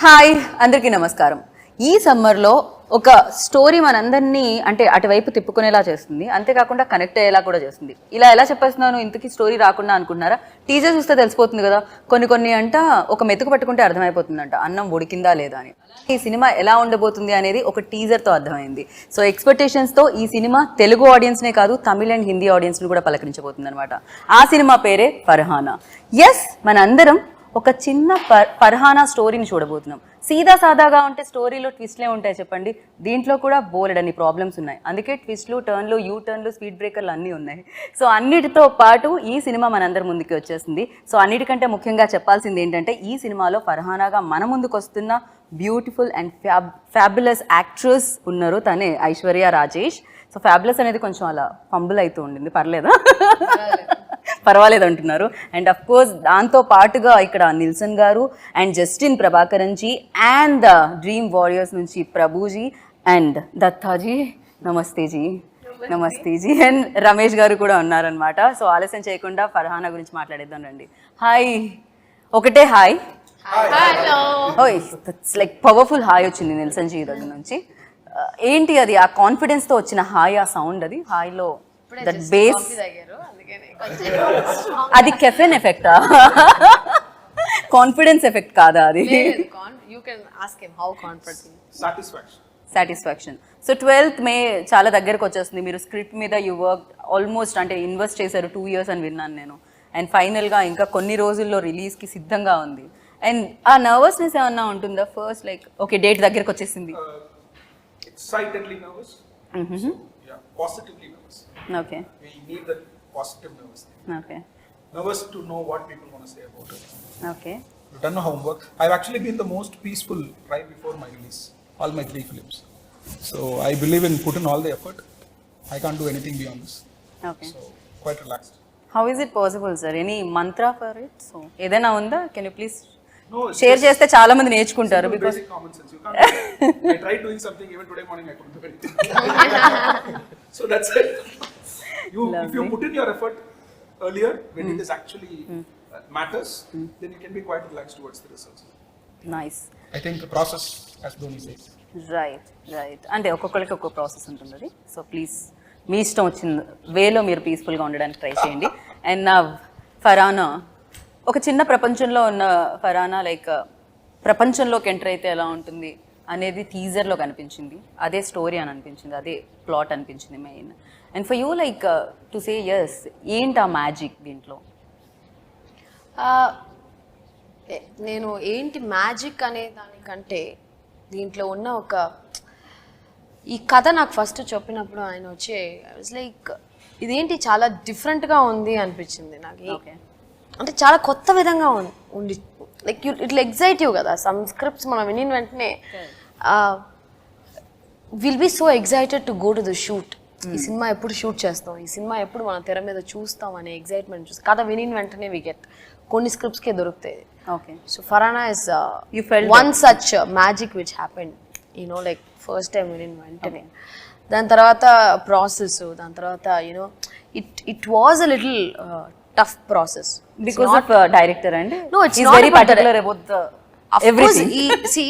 Hi అందరికీ నమస్కారం. ఈ సమ్మర్లో ఒక స్టోరీ మనందరినీ అంటే అటువైపు తిప్పుకునేలా చేస్తుంది, అంతేకాకుండా కనెక్ట్ అయ్యేలా కూడా చేస్తుంది. ఇలా ఎలా చెప్పేస్తున్నాను, ఇంతకీ స్టోరీ రాకుండా అనుకుంటున్నారా? టీజర్ చూస్తే తెలిసిపోతుంది కదా. కొన్ని అంట ఒక మెతుకు పట్టుకుంటే అర్థమైపోతుందంట అన్నం ఉడికిందా లేదా అని. ఈ సినిమా ఎలా ఉండబోతుంది అనేది ఒక టీజర్తో అర్థమైంది. సో ఎక్స్పెక్టేషన్స్తో ఈ సినిమా తెలుగు ఆడియన్స్నే కాదు, తమిళ అండ్ హిందీ ఆడియన్స్ని కూడా పలకరించబోతుంది అనమాట. ఆ సినిమా పేరే ఫర్హానా. ఎస్, మనందరం ఒక చిన్న ఫర్హానా స్టోరీని చూడబోతున్నాం. సీదా సాదాగా ఉంటే స్టోరీలో ట్విస్ట్లే ఉంటాయి చెప్పండి. దీంట్లో కూడా బోలెడన్ని ప్రాబ్లమ్స్ ఉన్నాయి. అందుకే ట్విస్ట్లు, టర్న్లు, యూ టర్న్లు, స్పీడ్ బ్రేకర్లు అన్నీ ఉన్నాయి. సో అన్నిటితో పాటు ఈ సినిమా మనందరి ముందుకి వచ్చేస్తుంది. సో అన్నిటికంటే ముఖ్యంగా చెప్పాల్సింది ఏంటంటే, ఈ సినిమాలో ఫర్హానాగా మన ముందుకు వస్తున్న బ్యూటిఫుల్ అండ్ ఫ్యాబులస్ యాక్ట్రెస్ ఉన్నారు. తనే ఐశ్వర్య రాజేష్. సో ఫ్యాబులస్ అనేది కొంచెం అలా ఫంబుల్ అవుతూ ఉండింది, పర్లేదా? పర్వాలేదు అంటున్నారు. అండ్ అఫ్ కోర్స్ దాంతో పాటుగా ఇక్కడ నిల్సన్ గారు and Justin Prabhakaran ji and the dream warriors నుంచి ప్రభుజీ అండ్ దత్తాజీ, నమస్తేజీ, నమస్తేజీ, అండ్ రమేష్ గారు కూడా ఉన్నారనమాట. సో ఆలస్యం చేయకుండా ఫర్హానా గురించి మాట్లాడేద్దాం రండి. హాయ్, ఒకటే హాయ్. ఓయ్, దట్స్ లైక్ పవర్ఫుల్ హాయ్ వచ్చింది నిల్సన్ జీ దగ్గర నుంచి. ఏంటి అది, ఆ కాన్ఫిడెన్స్తో వచ్చిన హాయ్, ఆ సౌండ్, అది హాయ్లో దట్ బేస్, అది కెఫెన్ ఎఫెక్టా, కాన్ఫిడెన్స్ ఎఫెక్ట్ కాదా అది? సాటిస్ఫాక్షన్. సో 12th May చాలా దగ్గరకు వచ్చేస్తుంది. మీరు స్క్రిప్ట్ మీద యూ వర్క్ ఆల్మోస్ట్, అంటే ఇన్వెస్ట్ చేశారు 2 years అని విన్నాను నేను. అండ్ ఫైనల్గా ఇంకా కొన్ని రోజుల్లో రిలీజ్కి సిద్ధంగా ఉంది. అండ్ ఆ నర్వస్నెస్ ఏమన్నా ఉంటుందా ఫస్ట్, లైక్ ఓకే డేట్ దగ్గరకు వచ్చేసింది? Excitedly nervous. Yeah, positively nervous. Okay. We need that positive nervousness. Okay. Nervous to know what people want to say about it. Okay. We've done our homework. I've actually been the most peaceful right before my release, all my 3 films. So I believe in put in all the effort. I can't do anything beyond this. Okay. So quite relaxed. How is it possible, sir? Any mantra for it? So ఏదైనా ఉందా? Can you please share చేస్తే చాలా మంది నేర్చుకుంటారు. Because basic common sense. You can't. I tried doing something even today morning. I couldn't do anything. So that's it. If you put in your effort earlier when it is actually matters, then you can be quite relaxed towards the results. Nice. I think the process, as Dhoni says. Right. అంటే ఒక్కొక్కరికి ఒక్కొక్క process ఉంటుంది అది. So please మీ ఇష్టం వచ్చిన వేలో మీరు పీస్ఫుల్గా ఉండడానికి ట్రై చేయండి. అండ్ నా ఫర్హానా, ఒక చిన్న ప్రపంచంలో ఉన్న ఫర్హానా లైక్ ప్రపంచంలోకి ఎంటర్ అయితే ఎలా ఉంటుంది అనేది టీజర్లో కనిపించింది. అదే స్టోరీ అని అనిపించింది, అదే ప్లాట్ అనిపించింది main. And for you like to say yes, ఏంటి ఆ మ్యాజిక్ దీంట్లో? నేను ఏంటి మ్యాజిక్ అనే దానికంటే దీంట్లో ఉన్న ఒక ఈ కథ నాకు ఫస్ట్ చెప్పినప్పుడు ఆయన వచ్చే ఐ వాజ్ లైక్ ఇదేంటి చాలా డిఫరెంట్గా ఉంది అనిపించింది నాకు. అంటే చాలా కొత్త విధంగా ఉండి లైక్ ఇట్లా ఎగ్జైటివ్ కదా. సమ్ స్క్రిప్ట్స్ మనం విని వెంటనే will be so excited to go to the shoot. ఈ సినిమా ఎప్పుడు షూట్ చేస్తాం, ఈ సినిమా ఎప్పుడు మన తెర మీద చూస్తాం అనే ఎగ్జైట్మెంట్ చూసి కథ విని వెంటనే వి గెట్. కొన్ని స్క్రిప్ట్స్కే దొరుకుతాయి. Okay. So Farhana is one such magic which happened, you know like first time విని వెంటనే. దాని తర్వాత ప్రాసెస్, దాని తర్వాత you know it was a little tough process because of director and no, it's he's not very particular about the everything. See,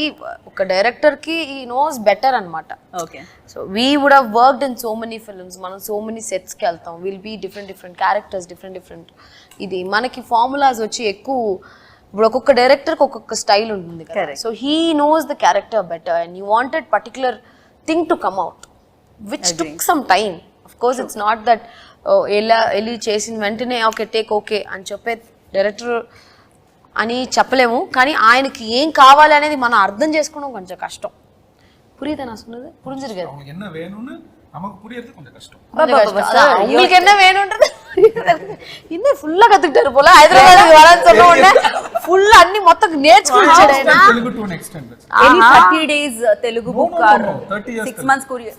oka director ki he knows better anamata. Okay. So we would have worked in so many films, మనం so many sets కి వెళ్తాం, will be different characters, different ఇది మనకి formulas వచ్చి ఎక్కువ. ఇప్పుడు ఒక్కొక్క డైరెక్టర్కి ఒక్కొక్క స్టైల్ ఉంటుంది కదా. So he knows the character better and he wanted particular thing to come out which took some time. Of course it's not that వెళ్ళి చేసిన వెంటనే ఓకే టేక్ ఓకే అని చెప్పే డైరెక్టర్ అని చెప్పలేము. కానీ ఆయనకి ఏం కావాలి అనేది మనం అర్థం చేసుకోవడం కొంచెం కష్టం. புரியுதா நான் சொன்னது? புரிஞ்சிருக்காது. அவங்க என்ன வேணும்னு நமக்கு புரியறது கொஞ்சம் கஷ்டம். உங்களுக்கு என்ன வேணும்ன்றது இன்னும் ஃபுல்லா கத்துக்கிட்டாரு போல. హైదరాబాద్ வரని சொன்ன உடனே ఫుల్ అన్ని మొత్తం నేర్చుకుంటాడు ఆయన. Telugu to next time. Any 30 days Telugu book or 6 months Korean?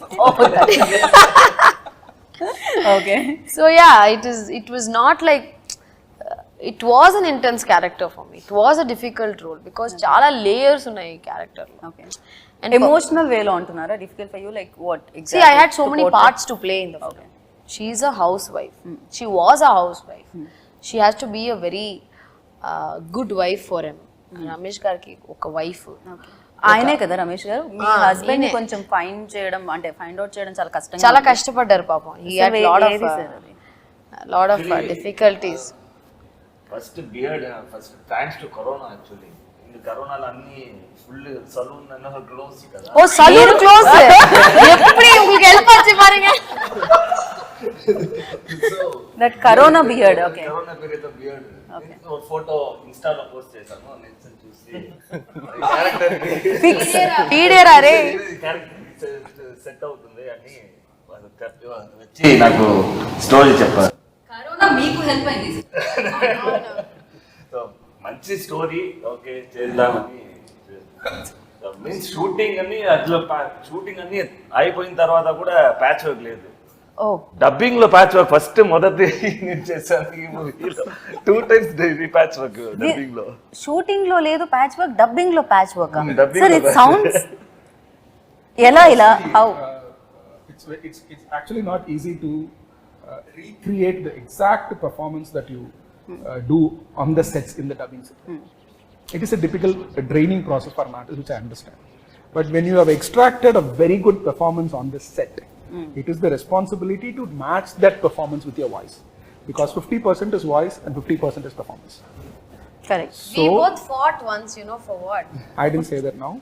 Okay. So yeah, it was not like it was an intense character for me. It was a difficult role because chala layers unnai character lo. Okay. And emotional way lo antunara difficult for you, like what exactly? See, I had so many parts to play in the film. Okay. She is a housewife. She was a housewife. She has to be a very good wife for him. Ramesh గారికి ఒక wife. ఆయనే కదా రమేష్ గారు మీ husband ని కొంచెం find out చేయడం చాలా కష్టపడ్డారు పాపం. He had lot of difficulties. First beard first thanks to corona actually. இந்த కరోనాలో అన్ని ఫుల్ సలూన్ అన్న క్లోజ్ కదా. ఓ సలూన్ క్లోజ్. எப்படி உங்களுக்கு ஹெல்ப் ஆச்சு பாருங்க. That corona beard. Okay, corona beard beard. ఒక ఫోటో ఇన్స్టాలో పోస్ట్ చేశాను. నెక్స్ట్ చూసి క్యారెక్టర్ ఫిక్స్ వీడియోరా రే క్యారెక్టర్ సెట్ అవుతుంది అని వచ్చి నాకు స్టోరీ చెప్పారు. కరోనా మీకు హెల్ప్ అయింది. సో మంచి స్టోరీ ఓకే చేద్దామని మీన్స్ షూటింగ్ అన్ని అట్లా షూటింగ్ అన్ని అయిపోయిన తర్వాత కూడా ప్యాచ్ వర్క్ లేదు. డబ్బింగ్ లో ప్యాచ్ వర్క్ ఫస్ట్ మొదటి నేను చేశాను ఈ మూవీలో 2 times ప్యాచ్ వర్క్ డబ్బింగ్ లో. షూటింగ్ లో లేదు ప్యాచ్ వర్క్, డబ్బింగ్ లో ప్యాచ్ వర్క్. Dubbing సార్ లో ఇట్ సౌండ్స్ ఇలా how It's actually not easy to recreate the exact performance that you do on the sets in the dubbing set. It is a difficult draining process for an artist, which I understand. But when you have extracted a very good performance on the set, it is the responsibility to match that performance with your voice, because 50% is voice and 50% is performance. Correct. We both fought once, for what? I didn't say that now.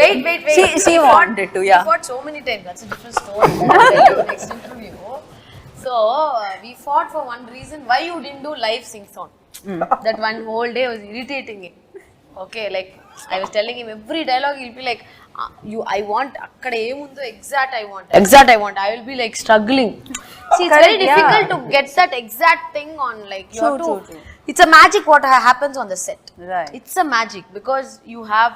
Wait. She wanted to, yeah. We fought so many times. That's a different story. I'll tell you next interview. So we fought for one reason. Why you didn't do live sing song? That one whole day was irritating him. Okay, like I was telling him every dialogue he'll be like, I want akkada emundo exact I want. I will be like struggling. See, it's very difficult to get that exact thing on, like you have to. True. It's a magic what happens on the set. Right. It's a magic because you have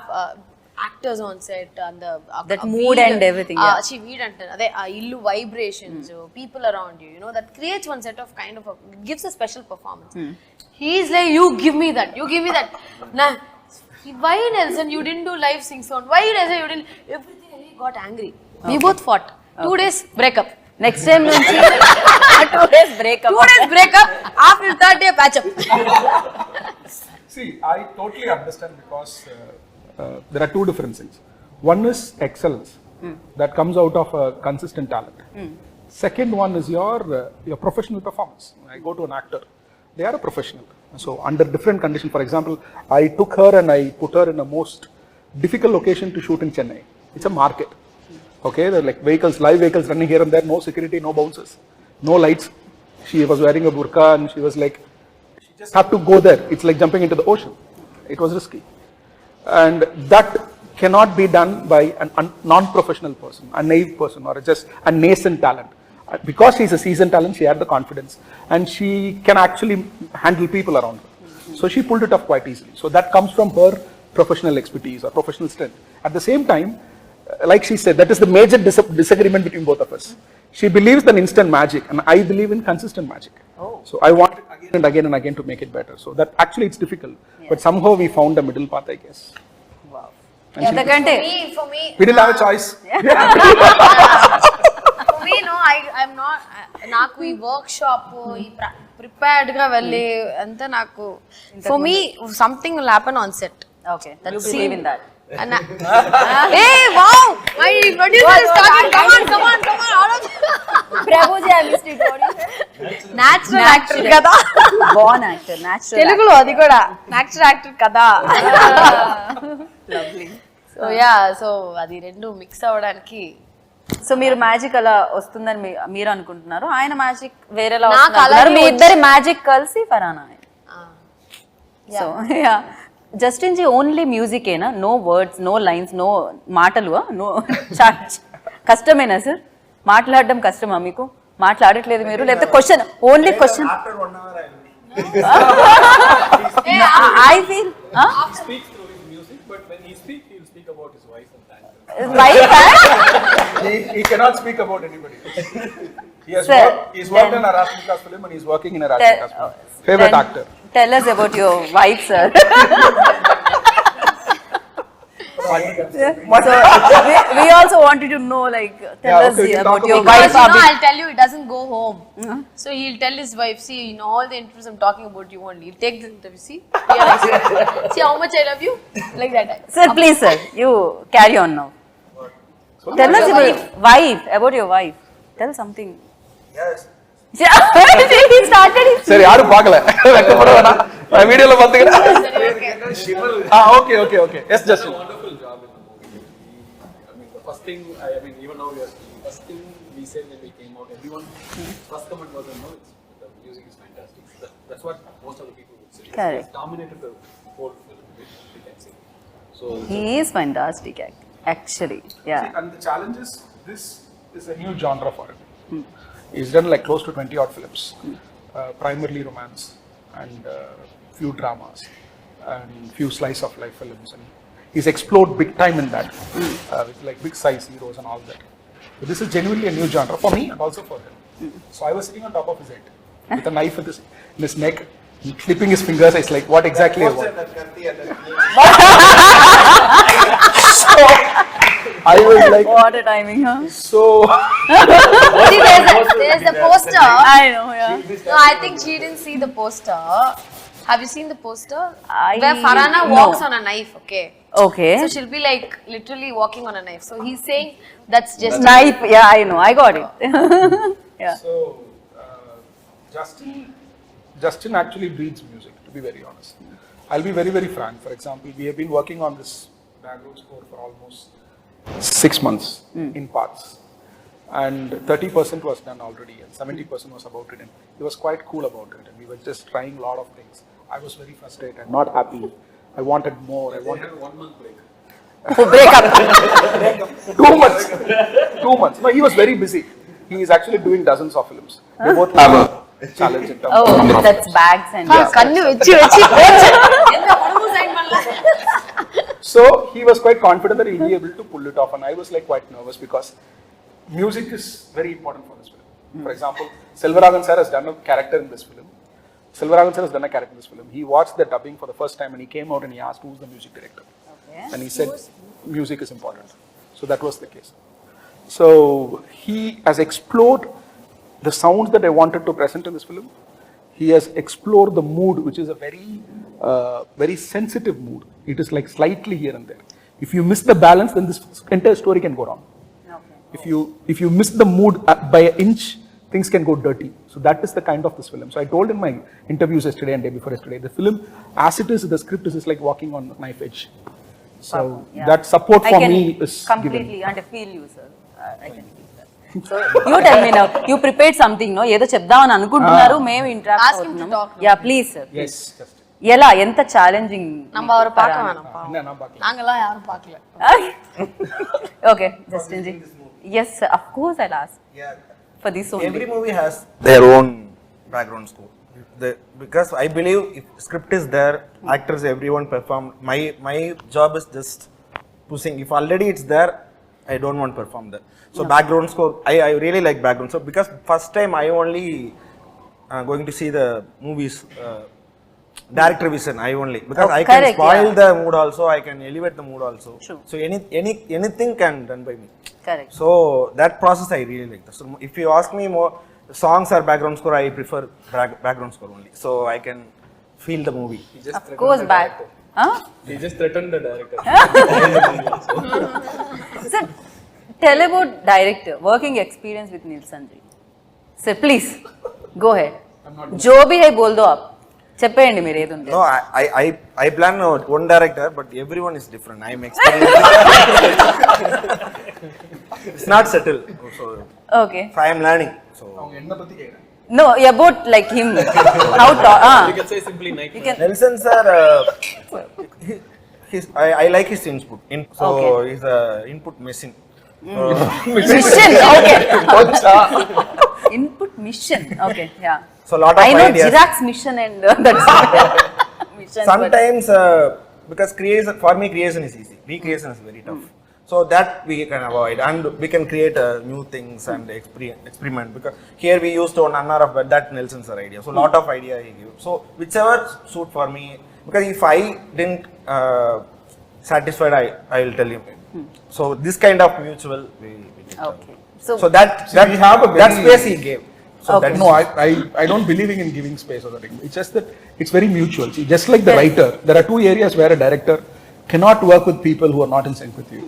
actors on set and that mood and everything. She weed ante ade illu vibrations, people around you, that creates one set of kind of gives a special performance. He's like, you give me that. Nah, why Nelson you didn't do live sing song? Why Nelson you didn't? Everything, he got angry. We both fought. 2 days breakup. Next time nunchi 2 days breakup. 2 days breakup. After 3rd day patch up. See, I totally understand, because there are two different things. One is excellence that comes out of a consistent talent. Second one is your professional performance. I go to an actor, they are a professional. So under different conditions, for example, I took her and I put her in a most difficult location to shoot in Chennai. It's a market. Okay, there are like live vehicles running here and there, no security, no bouncers, no lights. She was wearing a burqa and she was like, she just had to go there. It's like jumping into the ocean. It was risky. And that cannot be done by a non-professional person, a naive person, or just a nascent talent. Because she's a seasoned talent, she had the confidence and she can actually handle people around her. So she pulled it off quite easily. So that comes from her professional expertise or professional strength. At the same time, like she said, that is the major disagreement between both of us. She believes in instant magic and I believe in consistent magic. So I want it again and again and again to make it better. So that actually it's difficult, but somehow we found a middle path, I guess. Wow. For me, We didn't have a choice. for me, no, I'm not. నాకు ఈ workshop ఈ prepared గా వెళ్ళి అంతా నాకు for me something will happen on set. Okay, you believe in that. Hey, wow, my producer is talking. Come on, all of you. Prabhuji, I missed it. What you said? Natural actor kada. Born actor, natural. Telugulo adi kuda natural actor kada. Lovely. So yeah, so adi rendu mix avvadaniki. So మీరు magic అలా వస్తుందని మీరు అనుకుంటున్నారు, ఆయన magic వేరేలా నాకు వస్తున్నారు, అలాగే మీ ఇద్దరి మ్యాజిక్ కలిసి ఫరానా. So yeah, Justin ji only music ఏనా, no words, no lines, no మాటలు, నో కష్టమేనా సార్? మాట్లాడడం కష్టమా మీకు? మాట్లాడట్లేదు మీరు, లేకపోతే question only question? I feel But when he speaks, he will speak about his wife and that. wife He cannot speak about anybody. He's worked in a Rashmika's film and he's working in a Rashmika's film. Favorite actor. Tell us about your wife, sir. So we also wanted to know, like, tell Yeah, us okay, we can about talk your about wife. Because Abhi. I'll tell you, it doesn't go home. So he'll tell his wife, see, in all the interviews I'm talking about you only. He'll take this interview, see, realize it. See how much I love you? Like that. Sir, please, sir, you carry on now. Tell us your about your wife. Tell something. Yes. Yeah, he started his. சரி யாரும் பார்க்கல வெக்கப்பட வேணாம் நான் வீடியோல பாத்துக்கிறேன் okay yes just Wonderful job in the movie. I mean, the first thing, even now we are speaking, first thing we said when we came out, everyone, first comment was, no, the music is fantastic. That's what most of the people would say. Correct. It's dominated the whole film, we can say. So, He is fantastic, actually. Yeah. and the challenge is this is a new genre for him. He's done like close to 20 odd films, primarily romance and few dramas and few slice of life films, and he's explored big time in that with like big size heroes and all that. So this is genuinely a new genre for me and also for him. So I was sitting on top of his head with a knife in his neck, clipping his fingers. It's like, what exactly I want. So I was like, What a timing, huh? so See, there's a poster. I know, yeah. No, I think she didn't see the poster. Have you seen the poster? I- Where Farhana no. walks on a knife, okay? Okay. So she'll be like literally walking on a knife. So he's saying that's just Knife, yeah, I know, I got it. Yeah. So, Justin actually breathes music, to be very honest. I'll be very, very frank. For example, we have been working on this background score for almost 6 months in parts. And 30% was done already, and 70% was about written. He was quite cool about it, and we were just trying a lot of things. I was very frustrated, not happy. I wanted more. I they wanted had 1 month break. Break up. 2 months. 2 months. No, he was very busy. He is actually doing dozens of films. They both have a challenge in terms of Oh, number of that's bags and. கண்ணு வச்சு வச்சு போச்சு எந்த படமும் sign பண்ணல So he was quite confident that he'll be able to pull it off, and I was like quite nervous because music is very important for this film. For example, Selvaraghan sir has done a character in this film. He watched the dubbing for the first time and he came out and he asked who's the music director. Okay. And he said music is important. So that was the case. So he has explored the sounds that I wanted to present in this film. He has explored the mood, which is a very sensitive mood. It is like slightly here and there. If you miss the balance, then this entire story can go wrong. Okay. If you miss the mood by an inch, things can go dirty. So that is the kind of this film. So I told in my interviews yesterday and day before yesterday, the film, as it is, the script is like walking on a knife edge. So Yeah. that support I for can me is completely given. and I feel you, sir. I can feel that. So you tell me now. You prepared something, no? ఏదో చెప్దామని అనుకుంటున్నారు, మేము interact Ask him to అవుతున్నాము. talk now. Yeah, please, sir. Yes, just. ఎలా ఎంత challenging நம்ம அவரை பார்க்க வேணாம் பாவம். என்ன நான் பார்க்கல. நாங்கெல்லாம் யாரும் பார்க்கல Okay, Justin ji. Yes, sir. Of course, I'll ask Yeah. for this only. Every movie has their own background score. Because I believe if script is there, actors, everyone perform. My job is just pushing. If already it's there, I don't want to perform that. So background score, I really like background score because first time I only going to see the movies. Director vision, I only because I can correct, spoil yeah. the mood also, I can elevate the mood also. True. So anything can done by me. Correct. So that process I really like. So if you ask me more songs or background score, I prefer background score only. So I can feel the movie. He just Of threatened course, the back. director. Huh? He just threatened the director. Sir, tell about director, working experience with Nilsson ji. Sir, please, go ahead. जो भी है बोल दो आप. చెప్పేయండి మీరు ఏది ఉంది. No, I plan one director, but everyone is different. I am experienced. It's not settled. So Okay. I am learning. So அவங்க என்ன பத்தி கேக்குறேன்? No, about like him. How to You can say simply Nike. You can. Nelson sir, I like his input. So Okay. he's a input machine. Mission. Okay. Input mission. Okay. Yeah. So lot of I know ideas. Chirag's mission and that's mission. Sometimes because for me creation is easy. Recreation is very tough. So that we can avoid and we can create new things and experiment because here we used one hour of that Nelson's idea. So lot of idea he gave. So whichever suit for me because if I didn't satisfied, I will tell him. So this kind of mutual, we did. Okay So that we have a that very- space he gave. So Okay. that No, I don't believe in giving space or that. It's just that it's very mutual. See, just like the writer, there are two areas where a director cannot work with people who are not in sync with you.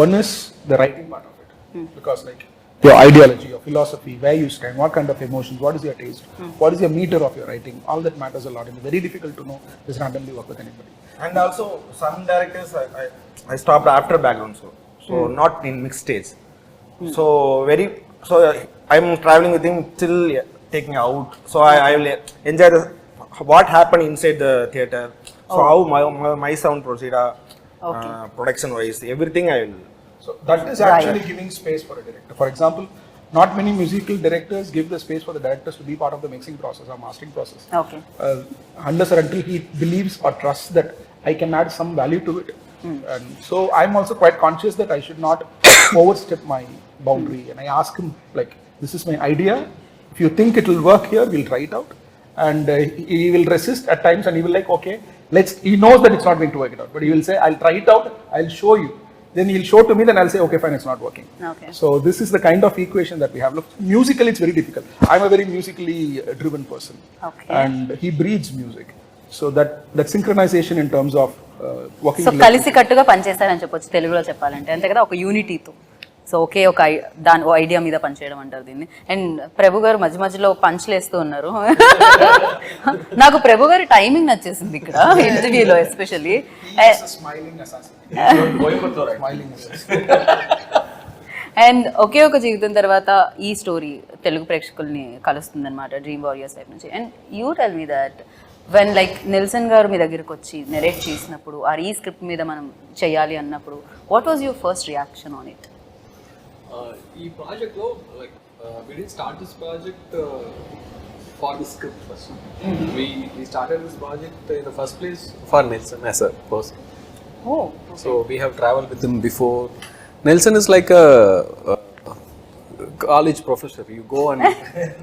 One is the writing part of it, because like your ideology, your philosophy, where you stand, what kind of emotions, what is your taste, what is your meter of your writing, all that matters a lot. It's very difficult to know just randomly work with anybody. And also some directors I stopped after background score, so not in mixed stage. So I'm traveling with him till taking out. So I will enjoy what happened inside the theater. So how my sound proceed, production wise, everything I will. So that is actually giving space for a director. For example, not many musical directors give the space for the directors to be part of the mixing process or mastering process. Okay Unless or until he believes or trusts that I can add some value to it. And so I'm also quite conscious that I should not overstep my boundary. And I ask him, like, this is my idea. If you think it will work here, we'll try it out. And he will resist at times and he will like, okay, he knows that it's not going to work it out. But he will say, I'll try it out, I'll show you. Then he'll show to me, then I'll say, okay, fine, it's not working. Okay. So this is the kind of equation that we have. Look, musically, it's very difficult. I'm a very musically driven person. Okay. And he breathes music. So that synchronization in terms of working. So కలిసి కట్టుగా పనిచేస్తారని చెప్పొచ్చు తెలుగులో చెప్పాలంటే, అంతే కదా, ఒక యూనిటీతో. So ఒకే ఒక దాని ఐడియా మీద పనిచేయడం అంటారు దీన్ని. అండ్ ప్రభు గారు మధ్య మధ్యలో పంచ్లు వేస్తూ ఉన్నారు. నాకు ప్రభు గారి టైమింగ్ నచ్చేసింది ఇక్కడ ఇంటర్వ్యూలో especially. Smiling assassin. Coimbatore and ఒకే ఒక జీవితం తర్వాత ఈ స్టోరీ తెలుగు ప్రేక్షకుల్ని కలుస్తుంది అనమాట, డ్రీమ్ వారియర్స్ టైప్ నుంచి. And you tell me that when like Nelson garu మీ దగ్గరికి వచ్చి నెరేట్ చేసినప్పుడు ఆ ఈ స్క్రిప్ట్ మీద మనం చేయాలి అన్నప్పుడు what was your first reaction on it? ఈ ప్రాజెక్ట్లో like we didn't start this project for the script first. We started this project in the first place for Nelson as a person. Oh, So we have traveled with him before. Nelson is like a college professor. You go and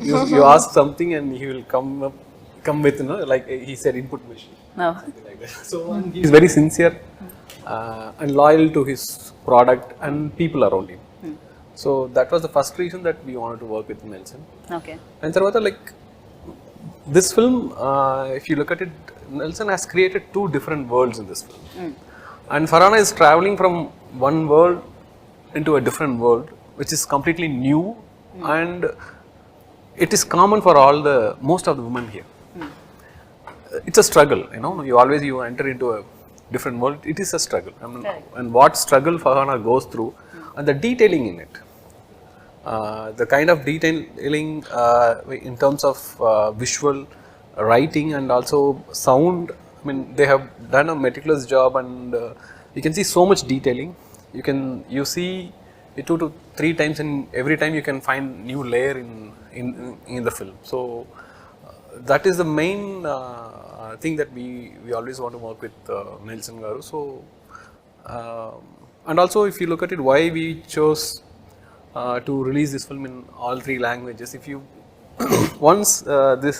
you ask something and he will come with, you know, like he said, input machine. no. Something like that. So and he's very sincere and loyal to his product and people around him. So that was the first reason that we wanted to work with Nelson. Okay. And Tarvata, like this film, if you look at it, Nelson has created two different worlds in this film. And Farhana is traveling from one world into a different world, which is completely new, and it is common for most of the women here. It's a struggle, you know. You enter into a different world. It is a struggle. I mean, and what struggle Farhana goes through, and the detailing in it. The kind of detailing in terms of visual, writing, and also sound. I mean, they have done a meticulous job, and you can see so much detailing. You see it 2 to 3 times, and every time you can find new layer in the film. So that is the main thing that we always want to work with Nelson Garu. So and also, if you look at it, why we chose to release this film in all 3 languages. If you once this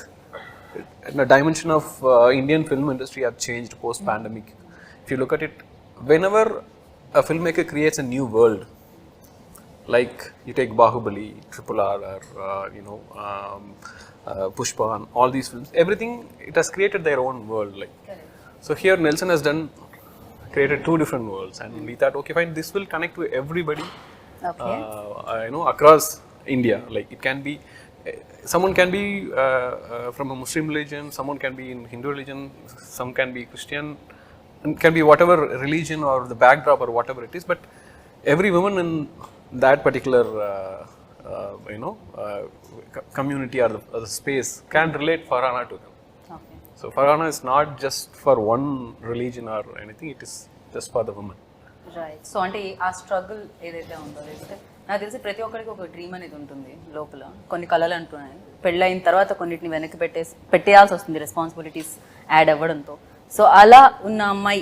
the dimension of Indian film industry have changed post pandemic. If you look at it, whenever a filmmaker creates a new world, like you take Bahubali, RRR, or Pushpa, and all these films, everything, it has created their own world. Like, so here Nelson has created 2 different worlds, and we thought, okay, fine, this will connect to everybody. Okay. Across India. Like it can be, someone can be from a Muslim religion, someone can be in Hindu religion, some can be Christian, and can be whatever religion or the backdrop or whatever it is. But every woman in that particular, community or the space can relate Farhana to them. Okay. So Farhana is not just for one religion or anything; it is just for the woman. Right. So అంటే ఆ struggle ఏదైతే ఉందో అయితే నాకు తెలిసి ప్రతి ఒక్కరికి ఒక డ్రీమ్ అనేది ఉంటుంది లోపల, కొన్ని కళలు అంటున్నాయి. పెళ్ళైన తర్వాత కొన్నిటిని వెనక్కి పెట్టేయాల్సి వస్తుంది రెస్పాన్సిబిలిటీస్ యాడ్ అవ్వడంతో. సో అలా ఉన్న అమ్మాయి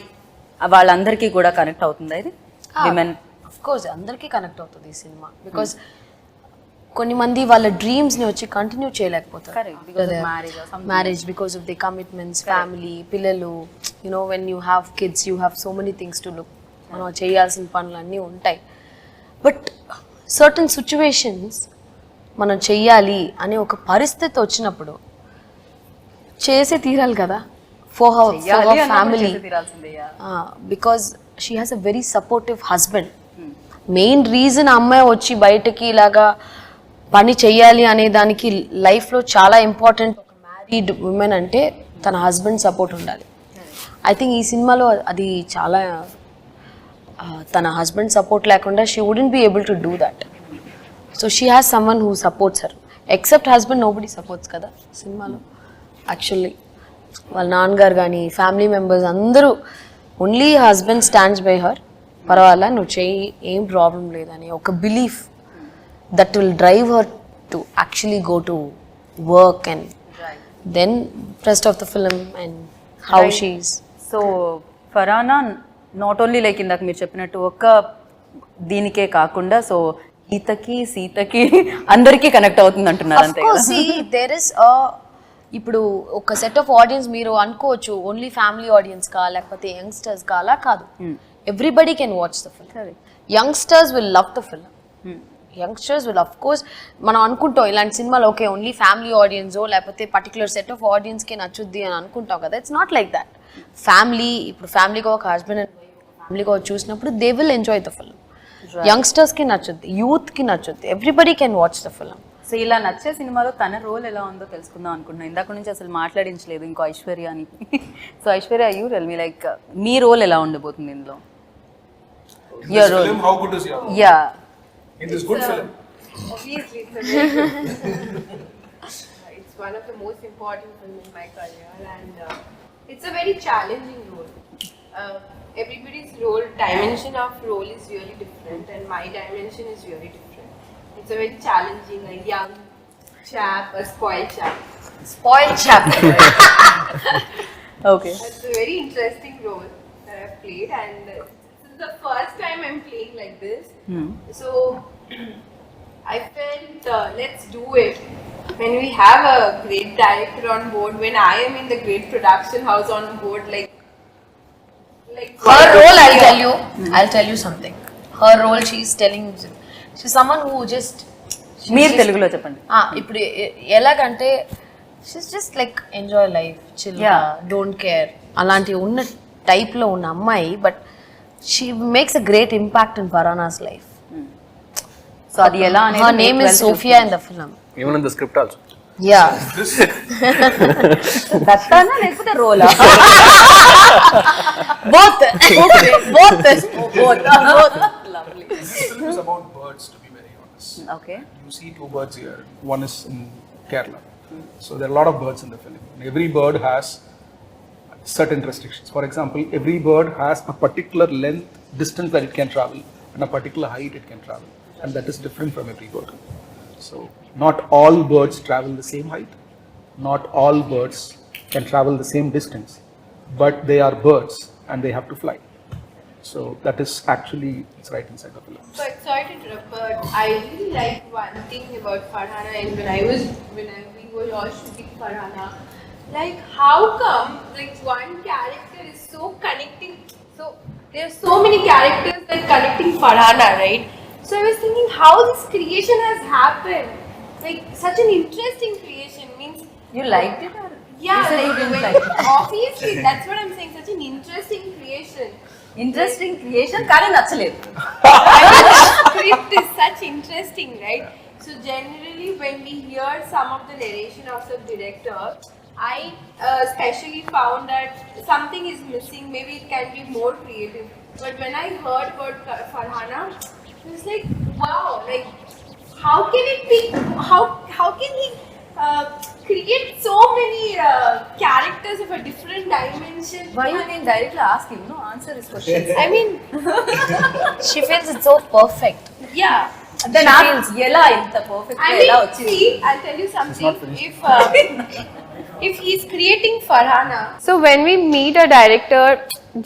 వాళ్ళందరికీ కూడా కనెక్ట్ అవుతుందా ఇది? విమెన్ అఫ్ కోర్స్ అందరికీ కనెక్ట్ అవుతుంది ఈ సినిమా. బికాజ్ కొన్ని మంది వాళ్ళ డ్రీమ్స్ని వచ్చి కంటిన్యూ చేయలేకపోతారు Correct, because of marriage or something. Marriage because of the commitments family పిల్లలు you know when you have kids you have so many things to look మనం చేయాల్సిన పనులు అన్నీ ఉంటాయి బట్ సర్టన్ సిచ్యువేషన్స్ మనం చెయ్యాలి అనే ఒక పరిస్థితి వచ్చినప్పుడు చేసే తీరాలి కదా for her family because she has a very supportive husband main reason అమ్మాయి వచ్చి బయటకి ఇలాగా పని చెయ్యాలి అనే దానికి లైఫ్లో చాలా ఇంపార్టెంట్ ఒక మ్యారీడ్ ఉమెన్ అంటే తన హస్బెండ్ సపోర్ట్ ఉండాలి ఐ థింక్ ఈ సినిమాలో అది చాలా తన హస్బెండ్ సపోర్ట్ లేకుండా she wouldn't be able to do that so she has someone who supports her except husband nobody supports కదా సినిమాలో యాక్చువల్లీ వాళ్ళ నాన్నగారు కానీ ఫ్యామిలీ మెంబర్స్ అందరూ only husband stands by her పర్వాలా నువ్వు చెయ్యి ఏం ప్రాబ్లం లేదని ఒక belief that will drive her to actually go to work and then rest of the film and how she's so ఫరానా not only like ఇందాక మీరు చెప్పినట్టు ఒక్క దీనికే కాకుండా సో ఈతకి సీతకి అందరికీ కనెక్ట్ అవుతుంది అంటున్నారు అంతే కదా దేర్ ఇస్ ఇప్పుడు ఒక సెట్ ఆఫ్ ఆడియన్స్ మీరు అనుకోవచ్చు ఓన్లీ ఫ్యామిలీ ఆడియన్స్ కా లేకపోతే యంగ్స్టర్స్ కా అలా కాదు everybody can watch the film youngsters will love the film youngsters will of course మనం అనుకుంటాం ఇలాంటి సినిమాలు ఓకే ఓన్లీ ఫ్యామిలీ ఆడియన్సో లేకపోతే పర్టికులర్ సెట్ ఆఫ్ ఆడియన్స్కి నచ్చుద్ది అని అనుకుంటాం కదా it's not like that family ఇప్పుడు ఫ్యామిలీగా ఒక హస్బెండ్ అండ్ ఫ్యామిలీగా చూసినప్పుడు they will enjoy the film యంగ్స్టర్స్కి నచ్చుద్ది యూత్కి నచ్చుద్ది everybody can watch the film so ఇలా నచ్చే సినిమాలో తన రోల్ ఎలా ఉందో తెలుసుకుందాం అనుకుంటున్నాను ఇందాక నుంచి అసలు మాట్లాడించలేదు ఇంకో ఐశ్వర్య అని so Aishwarya you tell me like me role ఎలా ఉండబోతుంది ఇందులో In this film, how good is your role? Yeah In this good film. Obviously, it's one of the most important films in my career, and it's a very challenging role. Everybody's role, dimension of role is really different, and my dimension is really different. It's a very challenging, a young chap, a spoiled chap. Spoiled chap. Okay It's a very interesting role that I've played, and this is the first time I'm playing like this. So I felt let's do it. When we have a great director on board, when I am in the great production house on board, like Her role, I'll tell you something. Her role, she's someone who just మీరు తెలుగులో చెప్పండి ఇప్పుడు ఎలాగంటే she's just like enjoy life chill don't care అలాంటి ఉన్న టైప్లో ఉన్న అమ్మాయి but she makes a great impact in ఫరానాస్ లైఫ్ సో అది ఎలా అనేది her name is Sophia in the film Even in the script also. Yeah దత్తానా లేకపోతే రోలా both lovely This film is about birds, to be very honest. Okay You see two birds here. One is in Kerala. So there are a lot of birds in the film. And every bird has certain restrictions. For example, every bird has a particular length, distance that it can travel, and a particular height it can travel, and that is different from every bird. So not all birds travel the same height. Not all birds can travel the same distance, but they are birds and they have to fly. So that is actually it's right inside the film. But sorry to interrupt, but I really like one thing about Farhana, and when we were all shooting Farhana, like how come like one character is so connecting, so there are so many characters that connecting Farhana, right? So I was thinking how this creation has happened, like such an interesting creation means you like it or yeah, You said you like didn't when- like it. obviously that's what I'm saying, such an interesting creation. Interesting creation కానీ నచ్చలేదు Script is such interesting, right? So generally when we hear some of the narration of the director, I especially found that something is missing, maybe it can be more creative. But when I heard about Farhana, it was like, wow, like how can it be, how can he create so many characters of a different dimension? Why you can directly ask him no answer his questions I mean, she feels it's so perfect yeah. ఎలా ఇంత perfect I ఎలా mean, వచ్చింది see, I'll tell you something. If he's creating Farhana, So when we meet a director,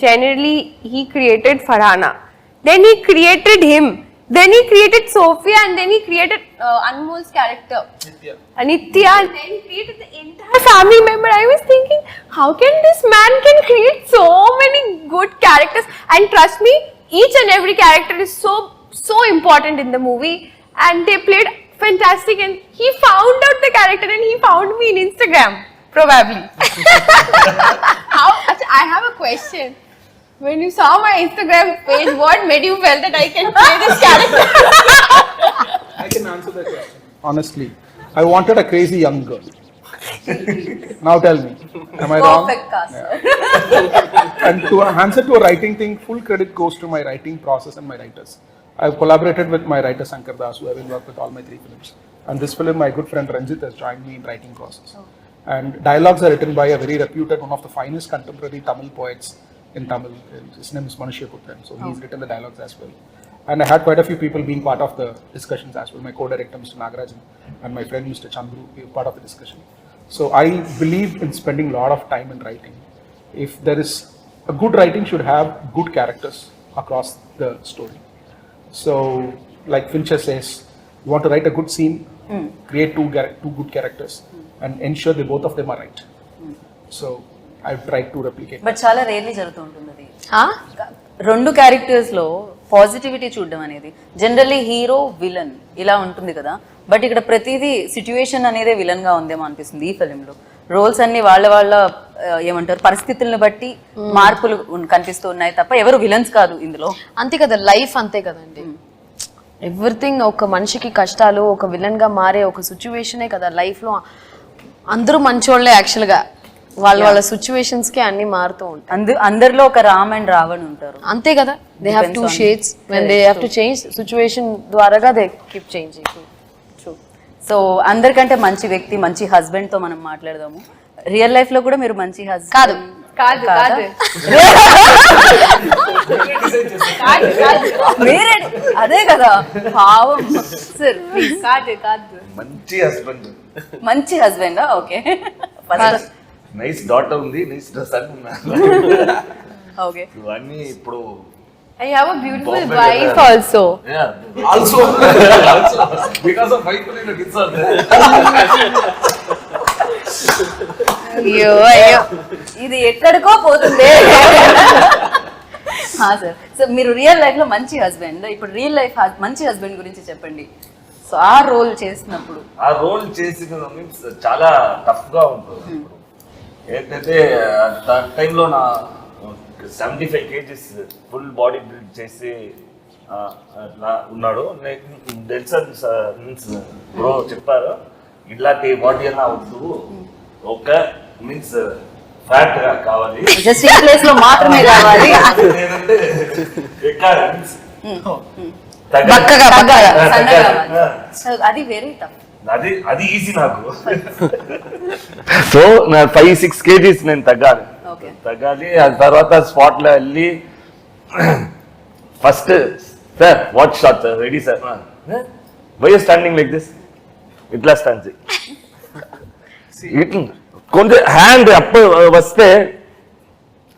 generally he created Farhana. Then he created him. Then he created Sophia, and then he created Anmol's character, Anitya, and then he created the entire family member. I was thinking, how can this man can create so many good characters? And trust me, each and every character is so important in the movie, and they played fantastic. And he found out the character, and he found me in Instagram, probably. I have a question. When you saw my Instagram page, what made you feel that I can play this character? I can answer that question. Honestly, I wanted a crazy young girl. Now tell me, am I wrong? Perfect cast. And to answer to a writing thing, full credit goes to my writing process and my writers. I've collaborated with my writer Sankar Das, who have been worked with all my 3 films. And this film, my good friend Ranjit has joined me in writing process. And dialogues are written by a very reputed, one of the finest contemporary Tamil poets in Tamil. His name is Manushyaputran, so he's written the dialogues as well. And I had quite a few people being part of the discussions as well. My co-director Mr. Nagarajan and my friend Mr. Chandru were part of the discussion. So I believe in spending a lot of time in writing. If there is a good writing, should have good characters across the story. So like Fincher says, you want to write a good scene, create two good characters, and ensure that both of them are right. So I've tried to replicate. But చాలా rarely జరుగుతూ ఉంటుంది అది. 2 characters లో positivity చూడడం అనేది generally hero villain ఇలా ఉంటుంది కదా, బట్ ఇక్కడ ప్రతిదీ సిచ్యువేషన్ అనేదే విలన్ గా ఉందేమో అనిపిస్తుంది ఈ ఫిలింలో. రోల్స్ అన్ని వాళ్ళ ఏమంటారు పరిస్థితులను బట్టి మార్పులు కనిపిస్తూ ఉన్నాయి తప్ప ఎవరు విలన్స్ కాదు ఇందులో. అంతే కదా, లైఫ్ అంతే కదండి. ఎవ్రీథింగ్ ఒక మనిషికి కష్టాలు, ఒక విలన్ గా మారే ఒక సిచ్యువేషనే కదా లైఫ్ లో. అందరూ మంచోళ్లే యాక్చువల్ గా, వాళ్ళ సిచ్యువేషన్స్ కి అన్ని మారుతూ ఉంటాయి. అందరిలో ఒక రామ్ అండ్ రావణ్ ఉంటారు, అంతే కదా. They have 2 shades. When they have to change situation ద్వారాగా దే కీప్ చేంజింగ్. సో అందరికంటే మంచి వ్యక్తి, మంచి హస్బెండ్ తో మనం మాట్లాడదాము. రియల్ లైఫ్ లో కూడా మీరు మంచి హస్బెండ్ కాదు. వేరే అదే కదా భావం. సార్ కాదు. మంచి హస్బెండ్. ఓకే, నైస్ డాటర్ ఉంది, నైస్ సన్ ఉన్నారు. ఓకే, ఇవన్నీ ఇప్పుడు I have a beautiful wife also. also because of wife and kids are there. అయ్యో ఇది ఎక్కడికో పోతుంది. సార్, సో మీరు రియల్ లైఫ్ లో మంచి హస్బెండ్, ఇప్పుడు రియల్ లైఫ్ మంచి హస్బెండ్ గురించి చెప్పండి. సో ఆ రోల్ చేసినప్పుడు, ఆ రోల్ చేసిన మీన్స్ చాలా టఫ్ గా ఉంటుంది. ఏంటంటే ఆ టైంలో నా 75 kgs ఫుల్ బాడీ బిల్డ్ చేసి అట్లా ఉన్నాడు. మీన్స్ బ్రో చెప్పారు, ఇట్లాంటి బాడీ అన్నా వద్దు, ఒక మీన్స్ ఫ్యాట్ గా కావాలి, జస్ట్ ఈ ప్లేస్ లో మాత్రమే కావాలి. నేనంటే అది వెరీ టఫ్. అది ఈజీ నాకు. సో నా 5-6 kgs నేను తగ్గాలి. ఆ తర్వాత స్పాట్ లో వెళ్ళి first sir what shot ready sir, why you standing like this, ఇట్లా స్టాండ్ కొంచెం హ్యాండ్ అప్ వస్తే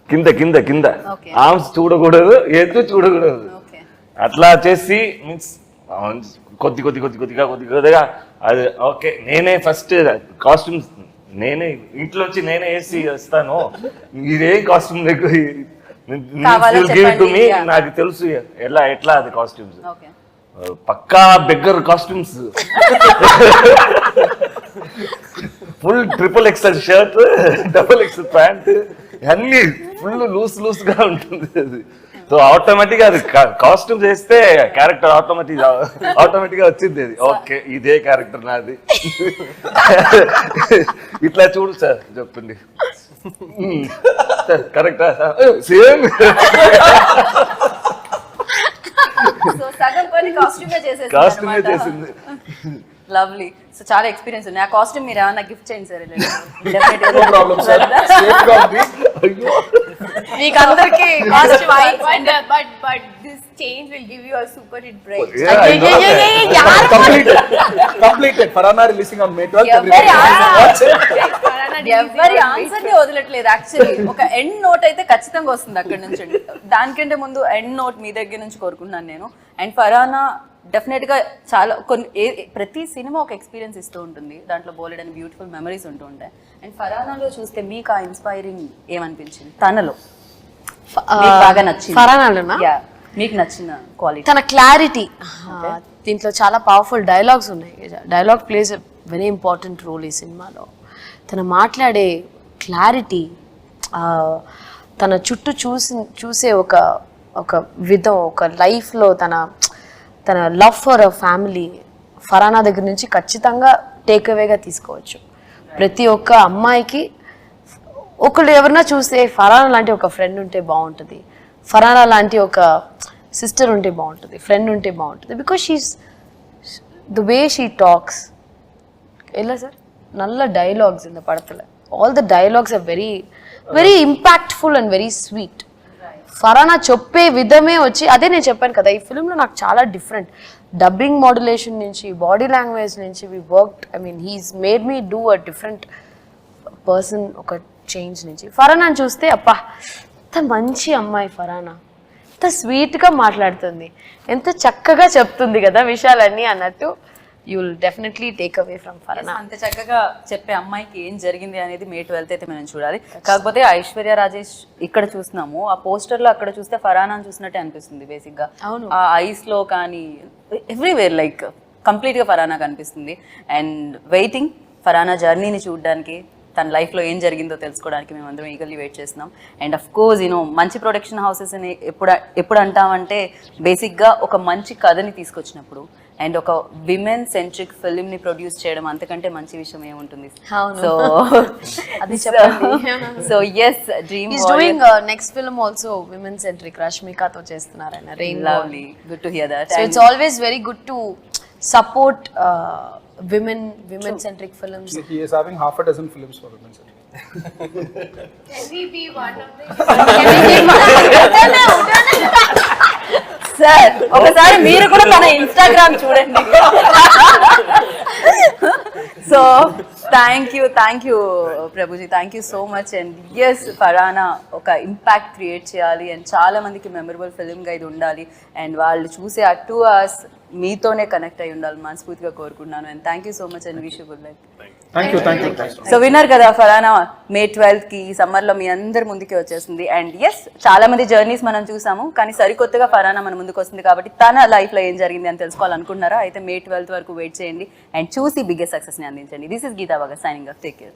కింద కింద కింద ఆర్మ్స్ చూడకూడదు, ఎత్తు చూడకూడదు. అట్లా చేసి మీన్స్ కొద్దిగా అది ఓకే. నేనే ఫస్ట్ కాస్ట్యూమ్స్ నేనే ఇంట్లో వచ్చి నేనే వేసి వస్తాను, ఇదే కాస్ట్యూమ్ నాకు తెలుసు ఎట్లా అది కాస్ట్యూమ్స్. పక్కా beggar costumes, full XXL shirt, XXL pant, అన్ని ఫుల్ లూస్ గా ఉంటుంది అది. సో ఆటోమేటిక్ గా అది కాస్ట్యూమ్ చేస్తే క్యారెక్టర్ ఆటోమేటిక్ గా వచ్చింది అది. ఓకే, ఇదే క్యారెక్టర్ నాది. ఇట్లా చూడు సార్ చెప్పండి, కరెక్టా సార్, సేమ్. కాస్ట్యూమే చేసింది. లవ్లీ. సో చాలా ఎక్స్పీరియన్స్ ఉంది. ఆ కాస్ట్యూమ్ మీరు ఏమన్నా గిఫ్ట్ చేయండి sir. No problem, sir. Safe గా ఉంది. అయ్యో మీకు అందరికి costume but this change will give you a super hit break. Completed. Farhana releasing on May 12th. ఎవరి Farhana ఎవరి ఆన్సర్ ని వదలట్లేదు యాక్చువల్లీ. ఒక ఎండ్ నోట్ అయితే ఖచ్చితంగా వస్తుంది అక్కడ నుంచి. దానికంటే ముందు ఎండ్ నోట్ మీ దగ్గర నుంచి కోరుకుంటున్నాను నేను. అండ్ ఫరానా డెఫినెట్ గా చాలా ప్రతి సినిమా ఒక ఎక్స్పీరియన్స్ ఇస్తూ ఉంటుంది, దాంట్లో బోలెడని బ్యూటిఫుల్ మెమరీస్ ఉంటూ ఉంటాయి. అండ్ ఫరానాలో చూస్తే మీకు ఆ ఇన్స్పైరింగ్ ఏమనిపించింది తనలో? మీకు బాగా నచ్చింది ఫరానాలోనా? Yeah, మీకు నచ్చిన క్వాలిటీ? తన క్లారిటీ. దీంట్లో చాలా పవర్ఫుల్ డైలాగ్స్ ఉన్నాయి. Dialogue plays a very important role ఈ సినిమాలో. తను మాట్లాడే క్లారిటీ, తన చుట్టూ చూసే ఒక విధం, ఒక లైఫ్లో తన లవ్ ఫర్ అ ఫ్యామిలీ ఫరానా దగ్గర నుంచి ఖచ్చితంగా టేక్ అవేగా తీసుకోవచ్చు. ప్రతి ఒక్క అమ్మాయికి ఒకళ్ళు ఎవరన్నా చూస్తే ఫరానా లాంటి ఒక ఫ్రెండ్ ఉంటే బాగుంటుంది, ఫరానా లాంటి ఒక సిస్టర్ ఉంటే బాగుంటుంది, ఫ్రెండ్ ఉంటే బాగుంటుంది. Because she's the way she talks. ఎలా సార్ நல்ல డైలాగ్స్ இந்த படத்துல. All the dialogues are very very impactful and very sweet. Farhana చెప్పే విధమే వచ్చి అదే నేను చెప్పాను కదా, ఈ ఫిల్మ్లో నాకు చాలా డిఫరెంట్ డబ్బింగ్ మాడ్యులేషన్ నుంచి, బాడీ లాంగ్వేజ్ నుంచి we worked. I mean he's made me do a different person. ఒక చేంజ్ నుంచి ఫరానాని చూస్తే అప్పా ఎంత మంచి అమ్మాయి ఫరానా, ఎంత స్వీట్గా మాట్లాడుతుంది, ఎంత చక్కగా చెప్తుంది కదా విషయాలన్నీ అన్నట్టు. You will definitely take away from ఫరానా. అంత చక్కగా చెప్పే అమ్మాయికి ఏం జరిగింది అనేది May 12th అయితే మనం చూడాలి. కాకపోతే ఐశ్వర్య రాజేష్ ఇక్కడ చూస్తున్నాము, ఆ పోస్టర్ లో అక్కడ చూస్తే ఫరానా చూసినట్టే అనిపిస్తుంది బేసిక్ గా. ఆ ఐస్ లో కానీ ఎవ్రీవేర్ లైక్ కంప్లీట్ గా ఫరానా కనిపిస్తుంది. అండ్ వెయిటింగ్ ఫరానా జర్నీని చూడడానికి, తన లైఫ్లో ఏం జరిగిందో తెలుసుకోవడానికి మేము అందరం ఈగర్లీ వెయిట్ చేస్తున్నాం. అండ్ అఫ్ కోర్స్ మంచి ప్రొడక్షన్ హౌసెస్ అని ఎప్పుడు అంటామంటే బేసిక్గా ఒక మంచి కథని తీసుకొచ్చినప్పుడు అండ్ ఒక విమెన్ సెంట్రిక్ ఫిల్మ్ ని ప్రొడ్యూస్ చేయడం అంతకంటే మంచి విషయం ఏముంటుంది. సో అది చెప్పండి. So yes, dream is doing next film also women centric, రష్మికతో చేస్తున్నారు ఆయన. Lovely, good to hear that. So it's always very good to support women centric films. He is having half a dozen films for women centric. Can we be one of them? Sir ఒకసారి మీరు కూడా తన Instagram చూడండి. So thank you Prabhuji, thank you so much. And yes, Farhana ఒక impact create చేయాలి and చాలా మందికి memorable ఫిల్మ్గా ఇది ఉండాలి అండ్ వాళ్ళు చూసే ఆ 2 hours మీతోనే కనెక్ట్ అయి ఉండాలి మనస్ఫూర్తిగా కోరుకున్నాను. And thank you so much and wish you good luck. Thank you. So winner కదా ఫరానా May 12th కి ఈ సమ్మర్లో మీ అందరి ముందుకే వచ్చేస్తుంది. అండ్ ఎస్, చాలా మంది జర్నీస్ మనం చూసాము, కానీ సరికొత్తగా ఫరానా మన ముందుకు వస్తుంది కాబట్టి తన లైఫ్లో ఏం జరిగింది అని తెలుసుకోవాలనుకుంటున్నారా అయితే May 12th వరకు వెయిట్ చేయండి అండ్ చూసి బిగ్గెస్ట్ సక్సెస్ని అందించండి. దిస్ ఇస్ గీతా వగ సైనింగ్ ఆఫ్. Take care.